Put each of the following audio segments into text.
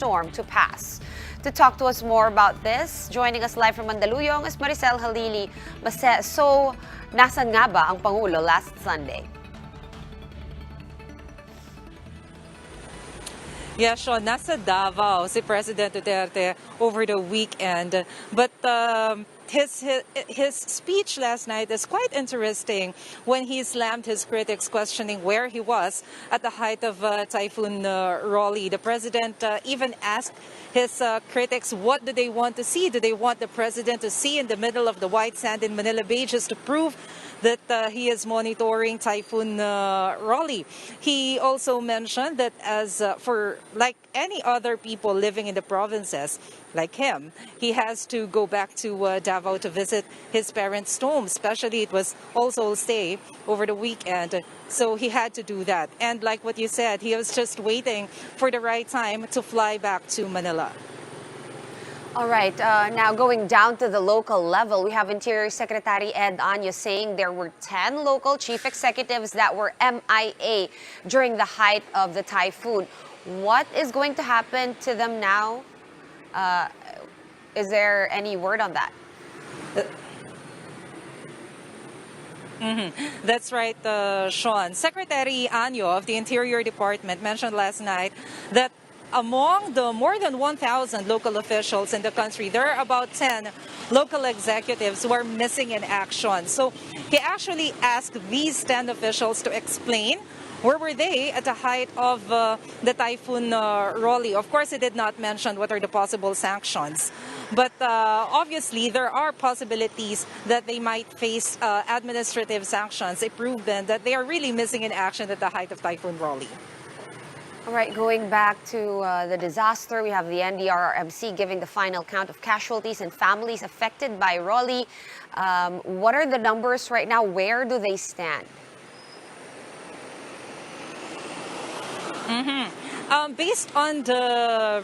storm to pass. To talk to us more about this, joining us live from Mandaluyong is Raeleigh. So, nasan nga ba ang Pangulo last Sunday? Yeah, Sean, nasa Davao si President Duterte over the weekend. But his speech last night is quite interesting when he slammed his critics questioning where he was at the height of Typhoon Raeleigh. The president even asked his critics what do they want to see. Do they want the president to see in the middle of the white sand in Manila Bay just to prove that he is monitoring Typhoon Raeleigh? He also mentioned that as for like any other people living in the provinces, like him, he has to go back to Davao to visit his parents' home. Especially it was also Day over the weekend, so he had to do that. And like what you said, he was just waiting for the right time to fly back to Manila. All right, now going down to the local level, we have Interior Secretary Ed Año saying there were 10 local chief executives that were MIA during the height of the typhoon. What is going to happen to them now? Is there any word on that? That's right, Sean. Secretary Año of the Interior Department mentioned last night that among the more than 1,000 local officials in the country, there are about 10 local executives who are missing in action. So he actually asked these 10 officials to explain where were they at the height of the Typhoon Raeleigh. Of course, he did not mention what are the possible sanctions. But obviously, there are possibilities that they might face administrative sanctions if proven that they are really missing in action at the height of Typhoon Raeleigh. All right, going back to the disaster, we have the NDRRMC giving the final count of casualties and families affected by Raeleigh. What are the numbers right now? Where do they stand? Based on the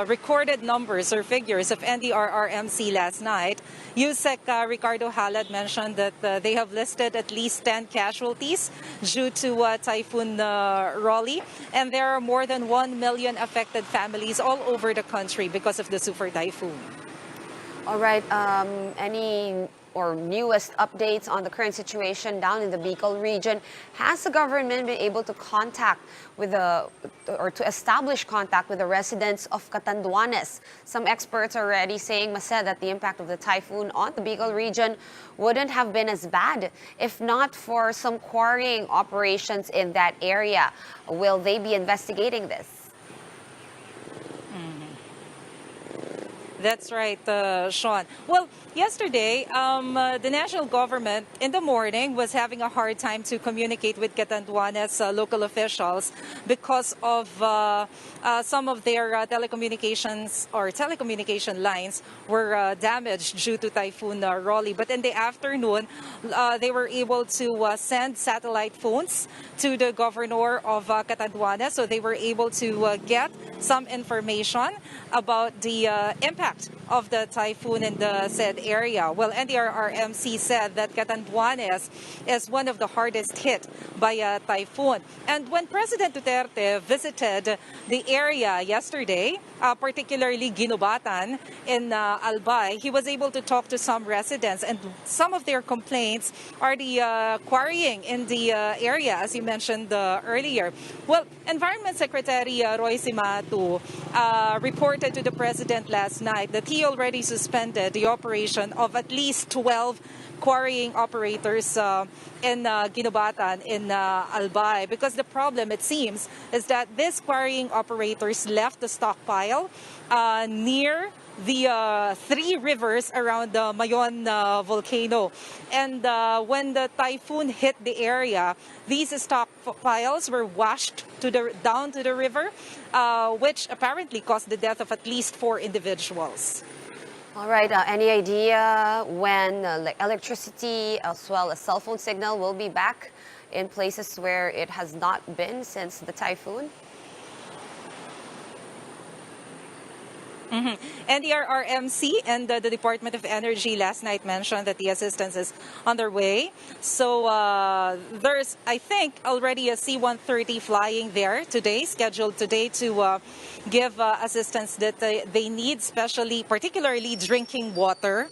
recorded numbers or figures of NDRRMC last night, USEC Ricardo Halad mentioned that they have listed at least 10 casualties due to Typhoon Raeleigh, and there are more than 1 million affected families all over the country because of the super typhoon. All right, any or newest updates on the current situation down in the Bicol region? Has the government been able to contact with to establish contact with the residents of Catanduanes? Some experts are already saying, Mase, that the impact of the typhoon on the Bicol region wouldn't have been as bad if not for some quarrying operations in that area. Will they be investigating this? That's right, Sean. Well, yesterday, the national government in the morning was having a hard time to communicate with Catanduanes local officials because of some of their telecommunications or telecommunication lines were damaged due to Typhoon Raeleigh. But in the afternoon, they were able to send satellite phones to the governor of Catanduanes, so they were able to get some information about the impact of the typhoon in the said area. Well, NDRRMC said that Catanduanes is one of the hardest hit by a typhoon. And when President Duterte visited the area yesterday, particularly Ginobatan in Albay, he was able to talk to some residents, and some of their complaints are the quarrying in the area, as you mentioned earlier. Well, Environment Secretary Roy Simatu reported to the President last night that he already suspended the operation of at least 12 quarrying operators in Ginobatan in Albay, because the problem, it seems, is that these quarrying operators left the stockpile near the three rivers around the Mayon volcano. And when the typhoon hit the area, these stockpiles were washed down to the river, which apparently caused the death of at least 4 individuals. All right, any idea when electricity as well as cell phone signal will be back in places where it has not been since the typhoon? NDRRMC and the Department of Energy last night mentioned that the assistance is underway. So there's, I think, already a C-130 flying there today, scheduled today to give assistance that they need, particularly drinking water.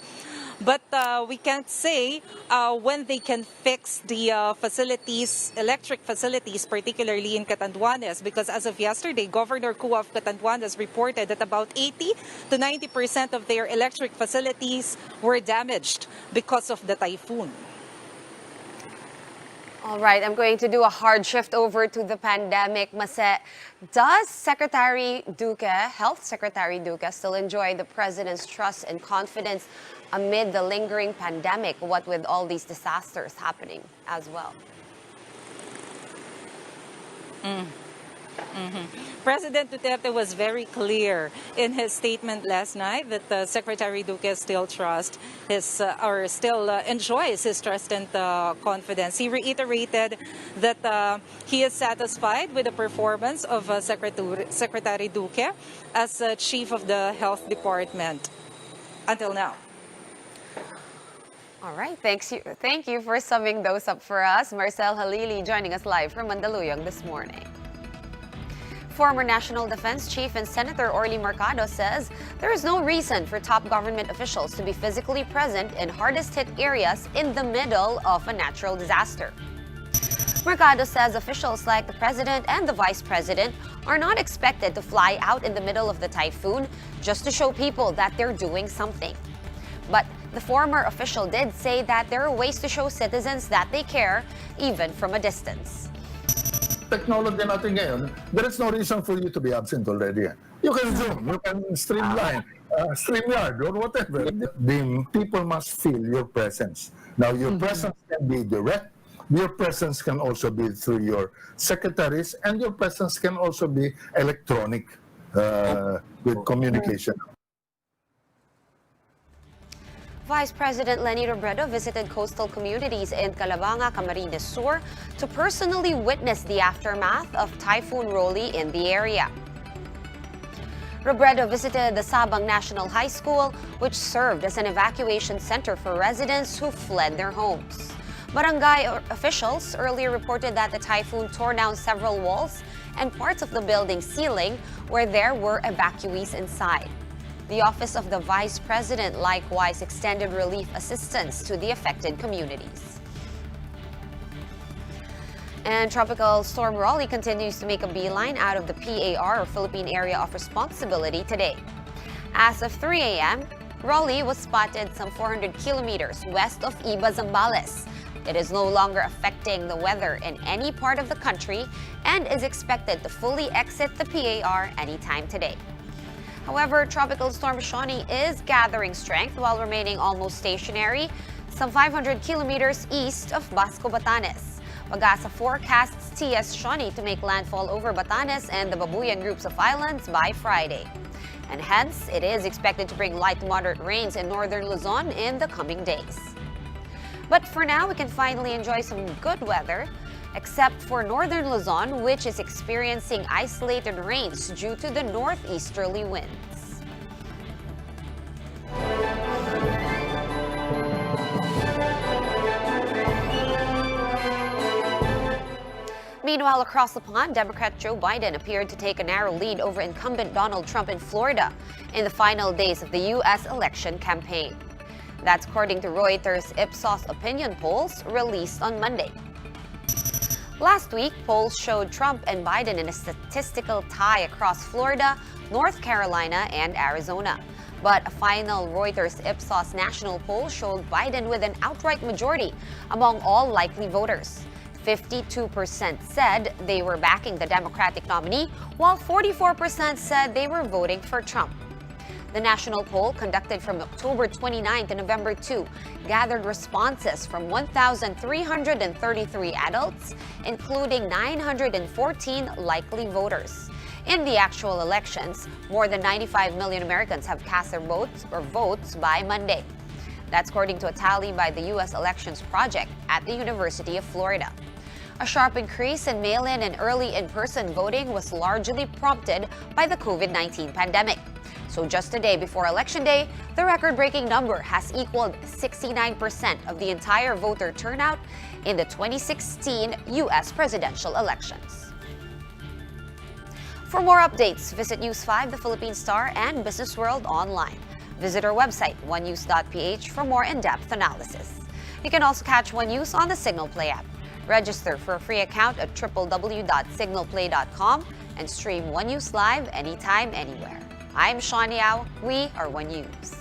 But we can't say when they can fix the electric facilities, particularly in Catanduanes, because as of yesterday, Governor Kua of Catanduanes reported that about 80 to 90% of their electric facilities were damaged because of the typhoon. All right, I'm going to do a hard shift over to the pandemic. Mase, does Health Secretary Duque, still enjoy the president's trust and confidence amid the lingering pandemic, what with all these disasters happening as well? President Duterte was very clear in his statement last night that Secretary Duque still trusts still enjoys his trust and confidence. He reiterated that he is satisfied with the performance of Secretary Duque as chief of the health department until now. All right, thank you for summing those up for us. Marcel Halili joining us live from Mandaluyong this morning. Former National Defense Chief and Senator Raeleigh Mercado says there is no reason for top government officials to be physically present in hardest-hit areas in the middle of a natural disaster. Mercado says officials like the president and the vice president are not expected to fly out in the middle of the typhoon just to show people that they're doing something. But the former official did say that there are ways to show citizens that they care, even from a distance. Technology natin ngayon, there is no reason for you to be absent already. You can Zoom, you can streamline, Streamyard or whatever. The people must feel your presence. Now, your presence can be direct. Your presence can also be through your secretaries, and your presence can also be electronic with communication. Vice President Leni Robredo visited coastal communities in Calabanga, Camarines Sur to personally witness the aftermath of Typhoon Raeleigh in the area. Robredo visited the Sabang National High School, which served as an evacuation center for residents who fled their homes. Barangay officials earlier reported that the typhoon tore down several walls and parts of the building ceiling where there were evacuees inside. The Office of the Vice President likewise extended relief assistance to the affected communities. And Tropical Storm Raeleigh continues to make a beeline out of the PAR, or Philippine Area of Responsibility, today. As of 3 a.m., Raeleigh was spotted some 400 kilometers west of Iba, Zambales. It is no longer affecting the weather in any part of the country and is expected to fully exit the PAR anytime today. However, Tropical Storm Shawnee is gathering strength while remaining almost stationary, some 500 kilometers east of Basco, Batanes. Pag-asa forecasts TS Shawnee to make landfall over Batanes and the Babuyan groups of islands by Friday. And hence, it is expected to bring light to moderate rains in northern Luzon in the coming days. But for now, we can finally enjoy some good weather, except for northern Luzon, which is experiencing isolated rains due to the northeasterly winds. Meanwhile, across the pond, Democrat Joe Biden appeared to take a narrow lead over incumbent Donald Trump in Florida in the final days of the U.S. election campaign. That's according to Reuters' Ipsos opinion polls released on Monday. Last week, polls showed Trump and Biden in a statistical tie across Florida, North Carolina, and Arizona. But a final Reuters Ipsos national poll showed Biden with an outright majority among all likely voters. 52% said they were backing the Democratic nominee, while 44% said they were voting for Trump. The national poll, conducted from October 29 to November 2, gathered responses from 1,333 adults, including 914 likely voters. In the actual elections, more than 95 million Americans have cast their votes by Monday. That's according to a tally by the U.S. Elections Project at the University of Florida. A sharp increase in mail-in and early in-person voting was largely prompted by the COVID-19 pandemic. So just a day before Election Day, the record-breaking number has equaled 69% of the entire voter turnout in the 2016 U.S. presidential elections. For more updates, visit News 5, The Philippine Star, and Business World online. Visit our website, onenews.ph, for more in-depth analysis. You can also catch One News on the Signal Play app. Register for a free account at www.signalplay.com and stream One News live anytime, anywhere. I'm Sean Yao. We are One News.